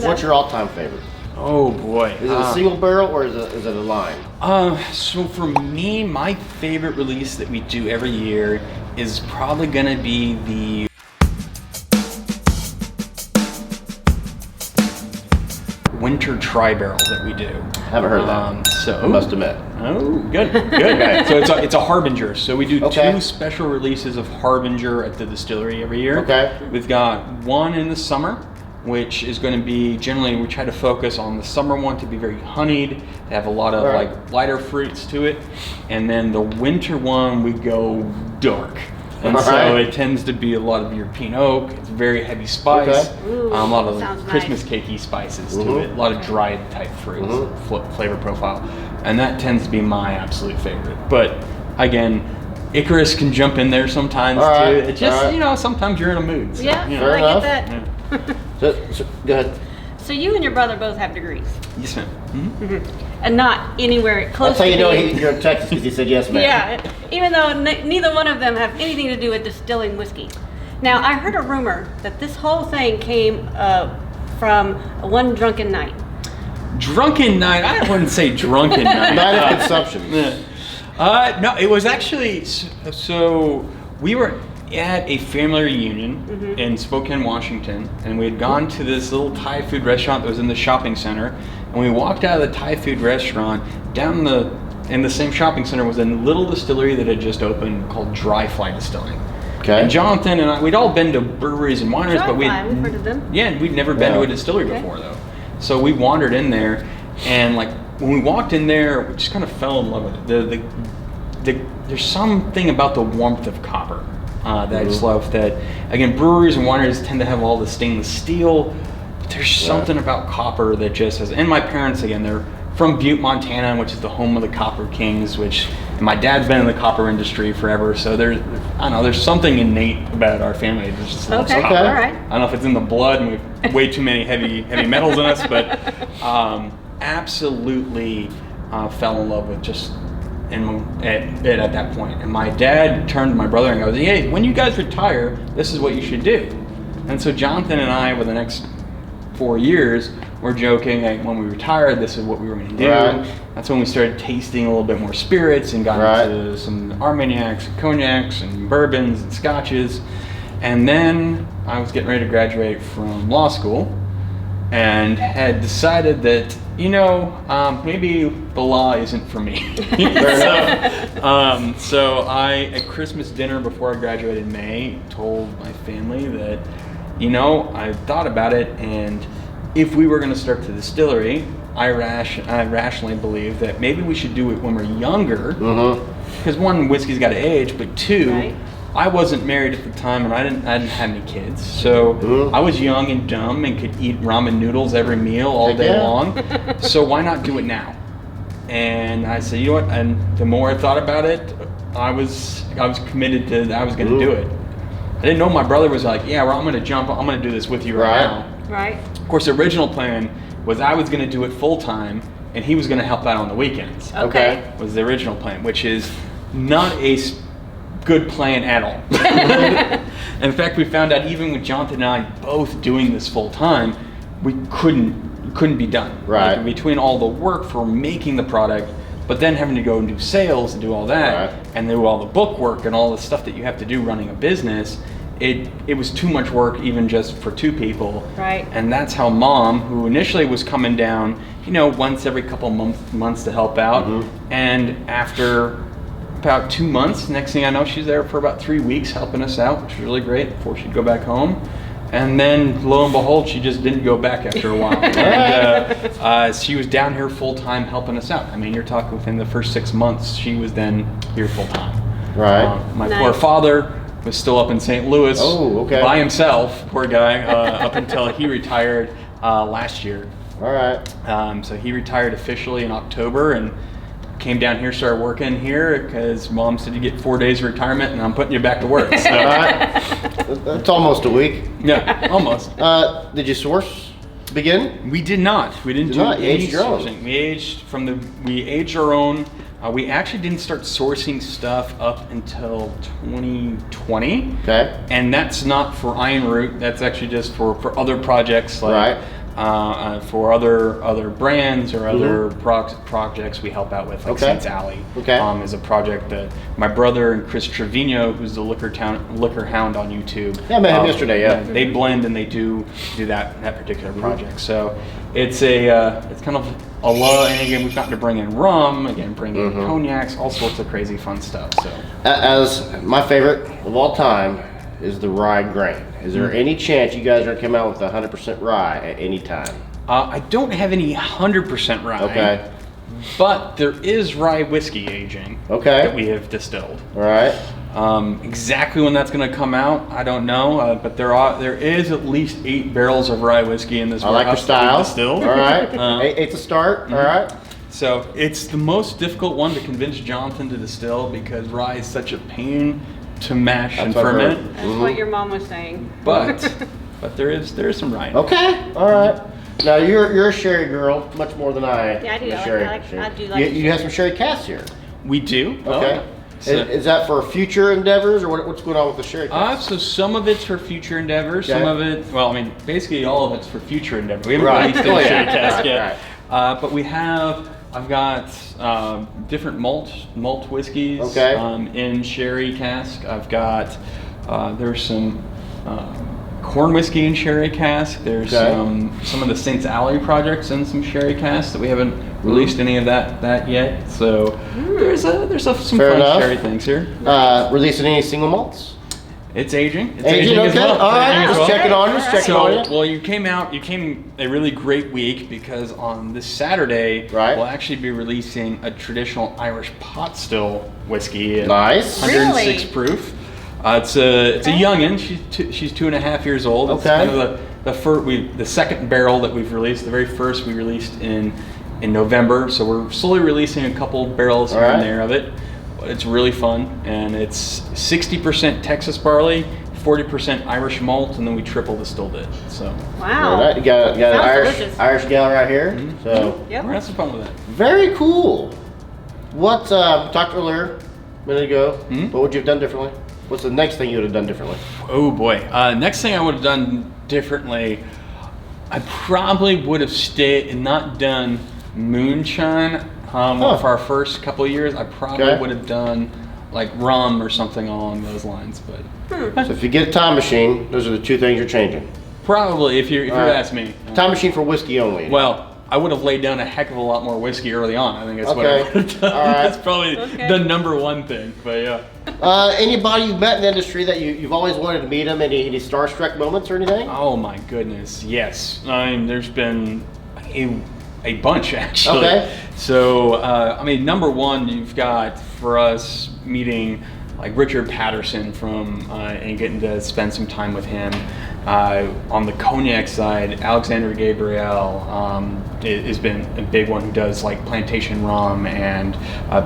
what's your all-time favorite? Oh boy. Is it a single barrel or is it a line? So for me, my favorite release that we do every year is probably gonna be the winter tri-barrel that we do. Haven't heard of that. So I must admit. Oh, good. So it's a Harbinger. So we do two special releases of Harbinger at the distillery every year. Okay. We've got one in the summer, which is going to be, generally we try to focus on the summer one to be very honeyed, to have a lot of like lighter fruits to it. And then the winter one we go dark. And so it tends to be a lot of European oak. It's very heavy spice. Ooh, a lot of Christmas nice. cakey spices to it. A lot of dried type fruits, flavor profile. And that tends to be my absolute favorite. But again, Icarus can jump in there sometimes too. It just, you know, sometimes you're in a mood. So, Yeah, you know. I get that. Yeah. So, go ahead. So you and your brother both have degrees, Yes, ma'am. and not anywhere close That's how to you know being- you're in Texas because he said yes, man. Yeah, even though neither one of them have anything to do with distilling whiskey. Now, I heard a rumor that this whole thing came from one drunken night. Drunken night? I wouldn't say drunken night. Night of consumption. No, it was actually, so we were at a family reunion in Spokane, Washington, and we had gone to this little Thai food restaurant that was in the shopping center, and we walked out of the Thai food restaurant, in the same shopping center was a little distillery that had just opened called Dry Fly Distilling. Okay. And Jonathan and I, we'd all been to breweries and wineries, but we've heard of them. Yeah, we'd never been to a distillery before though. So we wandered in there, and like when we walked in there, we just kind of fell in love with it. There's something about the warmth of copper that I just love. That again, breweries and wineries tend to have all the stainless steel, but there's something about copper that just has. And my parents, again, they're from Butte, Montana, which is the home of the Copper Kings. And my dad's been in the copper industry forever, so there's something innate about our family that just loves copper. All right. I don't know if it's in the blood and we've way too many heavy metals in us, but absolutely fell in love with just it at that point. And my dad turned to my brother and goes, "Hey, when you guys retire, this is what you should do." And so Jonathan and I, over the next 4 years, we're joking, like, when we retired, this is what we were going to do. Right. That's when we started tasting a little bit more spirits and got into some Armagnacs and cognacs and bourbons and scotches. And then I was getting ready to graduate from law school and had decided that, maybe the law isn't for me. So I, at Christmas dinner before I graduated in May, told my family that, I thought about it, and if we were going to start the distillery, I rationally believe that maybe we should do it when we're younger, because one, whiskey's got to age, but two, I wasn't married at the time and I didn't have any kids, so I was young and dumb and could eat ramen noodles every meal all day long. So why not do it now? And I said, you know what? And the more I thought about it, I was committed to I was going to do it. I didn't know my brother was like, yeah, well, I'm going to jump. I'm going to do this with you right now. Right. Of course, the original plan was I was going to do it full time, and he was going to help out on the weekends. Okay. Was the original plan, which is not a good plan at all. In fact, we found out even with Jonathan and I both doing this full time, we couldn't be done. Right. Like, between all the work for making the product, but then having to go and do sales and do all that, and do all the book work and all the stuff that you have to do running a business, it was too much work even just for two people. Right. And that's how Mom, who initially was coming down, once every couple months to help out, and after about 2 months, next thing I know, she's there for about 3 weeks helping us out, which was really great, before she'd go back home. And then, lo and behold, she just didn't go back after a while. And she was down here full-time helping us out. I mean, you're talking within the first 6 months, she was then here full-time. Right. My poor father was still up in St. Louis by himself, poor guy, up until he retired last year. All right. So he retired officially in October and came down here, started working here because Mom said you get 4 days of retirement and I'm putting you back to work. So. That's almost a week. Yeah, almost. Did you source begin? We did not. We didn't do not. You any aged your own. sourcing. We aged our own. We actually didn't start sourcing stuff up until 2020. Okay. And that's not for Ironroot. That's actually just for other projects like for other brands or other projects we help out with, like Okay. Saints Alley. Okay. Is a project that my brother and Chris Trevino, who's the liquor hound on YouTube. Yeah, I met him yesterday, yeah. They blend and they do that particular project. So it's it's kind of a lot. And again, we've gotten to bring in rum, bring in cognacs, all sorts of crazy fun stuff. So As my favorite of all time is the rye grain. Is there any chance you guys are gonna come out with 100% rye at any time? I don't have any 100% rye. Okay. But there is rye whiskey aging. Okay. That we have distilled. All right. Exactly when that's going to come out, I don't know. But there is at least 8 barrels of rye whiskey in this I like your warehouse that style. we've distilled. All right. Eight's a start. All right. So it's the most difficult one to convince Jonathan to distill because rye is such a pain to mash and That's what I've heard. ferment. That's what your mom was saying. But there is some rye. In it. Okay. All right. Now you're a sherry girl, much more than I. Yeah, I do. am a I sherry. do like You have some sherry casks here. We do. Okay. So- Is that for future endeavors, or what's going on with the sherry casks? So some of it's for future endeavors. Okay. Some of it, basically all of it's for future endeavors. We haven't Right. released Oh, any yeah. sherry cask Right, yet. But I've got different malt whiskeys Okay. in sherry cask. I've got, there's some corn whiskey in sherry cask. There's Okay. some of the Saints Alley projects in some sherry casks that we haven't released any of that yet. So there's some Fair fun enough. sherry things here. Releasing any single malts? It's aging. It's Aging, as okay. well. All right. Aging as Just well. checking on you. Just checking on you. Well, you came a really great week because on this Saturday, Right. we'll actually be releasing a traditional Irish pot still whiskey. At Nice. 106 Really? proof. It's a youngin. She's 2.5 years old. It's Okay. kind of the second barrel that we've released. The very first we released in November. So we're slowly releasing a couple barrels All here right. and there of it. It's really fun, and it's 60% Texas barley, 40% Irish malt, and then we triple distilled it. So Wow. All right. You got an Sounds Irish delicious. Irish gal right here. So Yep. we're having some fun with it. very cool. What we talked earlier a minute ago? What would you have done differently? What's the next thing you would have done differently? Oh boy. Next thing I would have done differently, I probably would have stayed and not done moonshine for our first couple of years. I probably Okay. would have done like rum or something along those lines. But So if you get a time machine, those are the two things you're changing. probably if you All right. ask me. Time machine for whiskey only. Well, I would have laid down a heck of a lot more whiskey early on. I think that's what I Okay. would have done. All right. That's probably Okay. the number one thing. But yeah. Anybody you've met in the industry that you've always wanted to meet them? Any starstruck moments or anything? Oh my goodness, yes. I mean, there's been a bunch actually. Okay. So, number one, you've got for us meeting like Richard Patterson from and getting to spend some time with him. On the cognac side, Alexander Gabriel has been a big one who does like plantation rum and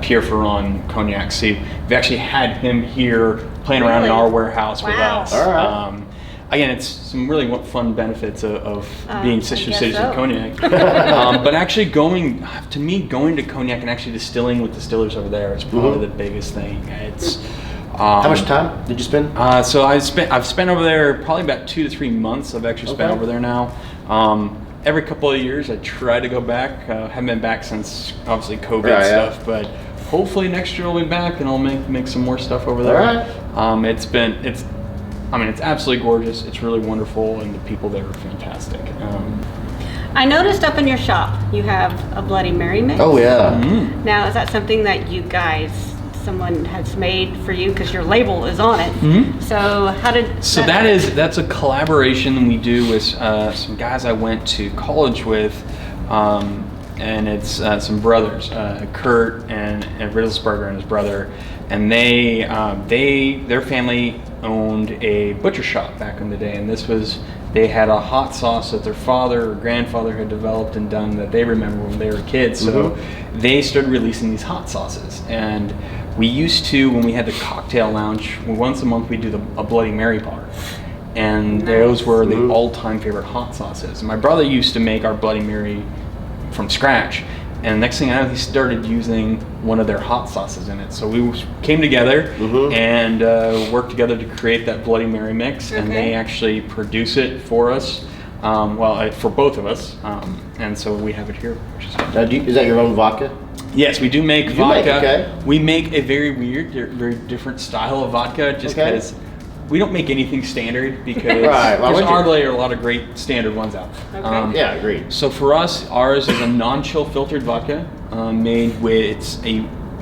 Pierre Ferrand cognac. So we've actually had him here playing around in Really? our warehouse with Wow. us. All right. Again, it's some really fun benefits of being such a guess citizen so. of cognac. But actually going to cognac and actually distilling with distillers over there is probably the biggest thing. It's How much time did you spend? so I've spent over there probably about 2 to 3 months. I've actually spent Okay. over there now. Every couple of years I try to go back. Haven't been back since obviously COVID Right, yeah. stuff, but hopefully next year I'll be back and I'll make some more stuff over there. All right. It's absolutely gorgeous. It's really wonderful, and the people there are fantastic. I noticed up in your shop you have a Bloody Mary mix. Oh yeah. Now, is that something that someone has made for you because your label is on it? So how did? So that's a collaboration we do with some guys I went to college with, and it's some brothers, Kurt and Riddlesberger and his brother, and their family owned a butcher shop back in the day, and they had a hot sauce that their father or grandfather had developed and done that they remember when they were kids. So they started releasing these hot sauces, and we used to, when we had the cocktail lounge, once a month we'd do a Bloody Mary bar. And those were the all-time favorite hot sauces. And my brother used to make our Bloody Mary from scratch. And next thing I know, he started using one of their hot sauces in it. So we came together and worked together to create that Bloody Mary mix. And they actually produce it for us. For both of us, and so we have it here, which is fun. Now, is that your own vodka? Yes, we do make You vodka. make it, okay. We make a very weird, very different style of vodka, just Okay. because we don't make anything standard, because Right, why would there's you? arguably a lot of great standard ones out there. Okay. Yeah, agreed. So for us, ours is a non-chill filtered vodka, made with it's a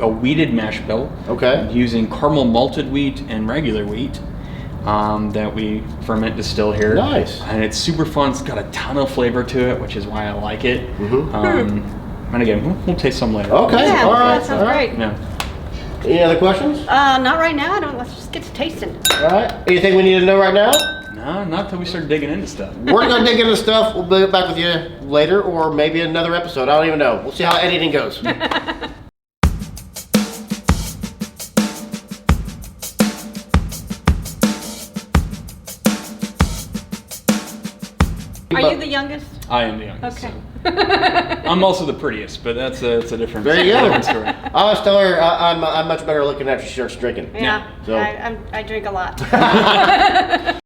wheated mash bill. Okay. Using caramel malted wheat and regular wheat. That we ferment distill here. Nice. And it's super fun. It's got a ton of flavor to it, which is why I like it. Mhm. And again, we'll taste some later. Okay. Yeah, all right. that sounds all right. great. Yeah. Any other questions? Not right now. I don't. Let's just get to tasting. All right. Anything we need to know right now? No, not till we start digging into stuff. We're gonna dig into stuff. We'll be back with you later, or maybe another episode. I don't even know. We'll see how editing goes. Are you the youngest? I am the youngest. Okay. So. I'm also the prettiest, but that's a different, There you go. different story. I always tell her I'm much better looking after she starts drinking. Yeah. So. I drink a lot.